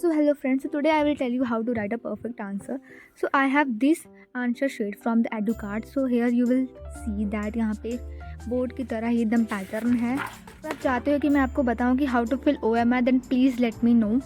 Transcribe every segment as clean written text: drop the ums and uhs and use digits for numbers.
So hello friends, so today I will tell you how to write a perfect answer. So I have this answer sheet from the EduCard. So here you will see that यहाँ पे board की तरह ही एकदम pattern है. तो आप चाहते हो कि मैं आपको बताऊं कि how to fill OMR, then please let me know.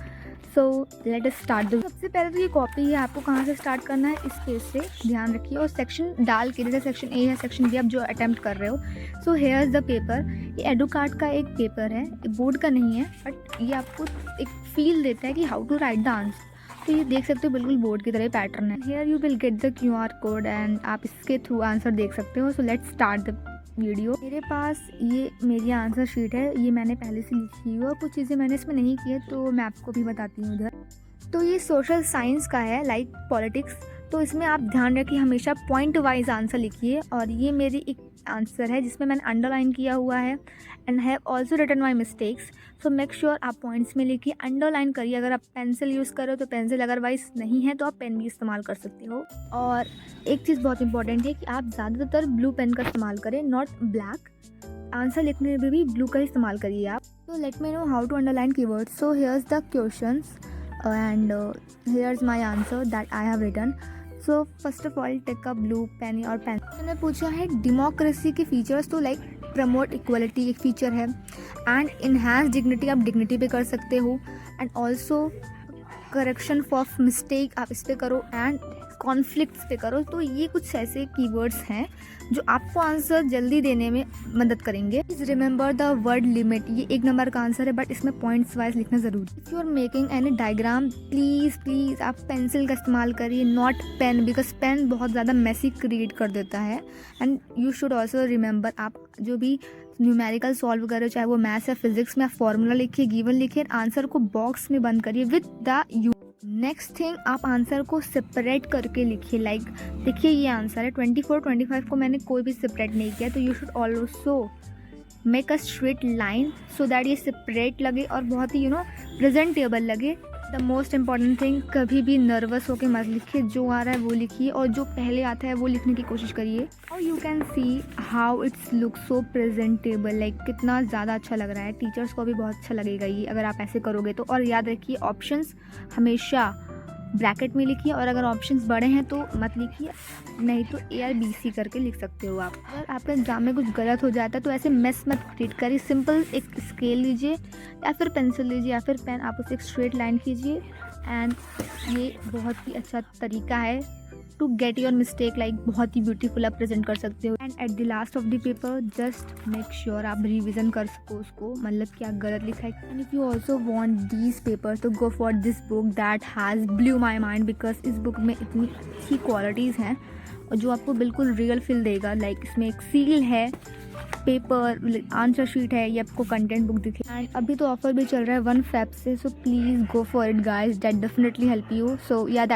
So let us start. सबसे पहले तो ये कॉपी है, आपको कहाँ से स्टार्ट करना है इस पेज से ध्यान रखिए, और सेक्शन डाल के, जैसे सेक्शन ए है सेक्शन बी आप जो अटैम्प्ट कर रहे हो. So here is the paper. ये EduCard का एक पेपर है, बोर्ड का नहीं है, बट ये आपको एक फील देता है कि how to write the answer. तो ये देख सकते हो बिल्कुल बोर्ड की तरह पैटर्न है. Here you will get the QR code and आप इसके थ्रू आंसर देख सकते हो. So let's start the video. मेरे पास ये मेरी आंसर शीट है, ये मैंने पहले से लिखी हुई है और कुछ चीज़ें मैंने इसमें नहीं की है तो मैं आपको भी बताती हूँ इधर. तो ये सोशल साइंस का है, लाइक पॉलिटिक्स. तो इसमें आप ध्यान रखिए हमेशा पॉइंट वाइज आंसर लिखिए. और ये मेरी एक आंसर है जिसमें मैंने अंडरलाइन किया हुआ है and have also written my mistakes. So make sure आप पॉइंट्स में लिखिए, अंडरलाइन करिए. अगर आप पेंसिल यूज़ करो तो पेंसिल, अदरवाइज नहीं है तो आप पेन भी इस्तेमाल कर सकते हो. और एक चीज़ बहुत इंपॉर्टेंट है कि आप ज़्यादातर ब्लू पेन का इस्तेमाल करें, नॉट ब्लैक. आंसर लिखने में भी ब्लू का इस्तेमाल करिए आप. तो let me know how to underline keywords. So here's the questions and here's my answer that I have written. So first of all take a blue pen और pen. मैंने पूछा है डेमोक्रेसी के फीचर्स. तो लाइक प्रमोट इक्वलिटी एक feature है, and enhance dignity आप dignity पे कर सकते हो, and also correction for mistake आप इस पे करो, एंड कॉन्फ्लिक्ट्स पे करो. तो ये कुछ ऐसे कीवर्ड्स हैं जो आपको आंसर जल्दी देने में मदद करेंगे. Please remember the word limit. ये 1 नंबर का आंसर है बट इसमें पॉइंट्स वाइज लिखना ज़रूरी. If you are making any diagram please आप पेंसिल का इस्तेमाल करिए, नॉट पेन, बिकॉज पेन बहुत ज़्यादा मैसी क्रिएट कर देता है. And you should also remember, आप जो भी न्यूमेरिकल सॉल्व करो, चाहे वो मैथ्स या फिजिक्स में, आप फॉर्मूला लिखिए, गिवन लिखिए, आंसर को बॉक्स में बंद करिए with the you. Next thing, आप आंसर को सेपरेट करके लिखिए. लाइक देखिए ये आंसर है 24, 25 को मैंने कोई भी सेपरेट नहीं किया. तो you should also make a straight line so that ये सेपरेट लगे और बहुत ही प्रेजेंटेबल लगे. द मोस्ट इम्पॉर्टेंट थिंग, कभी भी नर्वस होकर मत लिखिए, जो आ रहा है वो लिखिए और जो पहले आता है वो लिखने की कोशिश करिए. और you can see how it's look so presentable, like कितना ज़्यादा अच्छा लग रहा है. टीचर्स को भी बहुत अच्छा लगेगा ये अगर आप ऐसे करोगे तो. और याद रखिए ऑप्शंस हमेशा ब्रैकेट में लिखिए, और अगर ऑप्शंस बड़े हैं तो मत लिखिए, नहीं तो ARBC करके लिख सकते हो आप. अगर आपके एग्जाम में कुछ गलत हो जाता है तो ऐसे मेस मत क्रिएट करिए. सिंपल एक स्केल लीजिए या फिर पेंसिल लीजिए या फिर पेन, आप उसे एक स्ट्रेट लाइन कीजिए, एंड ये बहुत ही अच्छा तरीका है to get your mistake. Like बहुत ही ब्यूटीफुल आप प्रेजेंट कर सकते हो. And at the last of the paper just make sure आप रिविजन कर सको उसको, मतलब क्या गलत लिखा है. And if you also want these paper तो go for this book that has blew my mind, because इस बुक में इतनी अच्छी क्वालिटीज़ हैं और जो आपको बिल्कुल रियल फील देगा. लाइक इसमें एक सील है, पेपर, आंसर शीट है, ये आपको कंटेंट बुक दिखे. एंड अभी तो ऑफर भी चल रहा है 1 Feb से. So please go for it guys, that definitely help you. So या दैट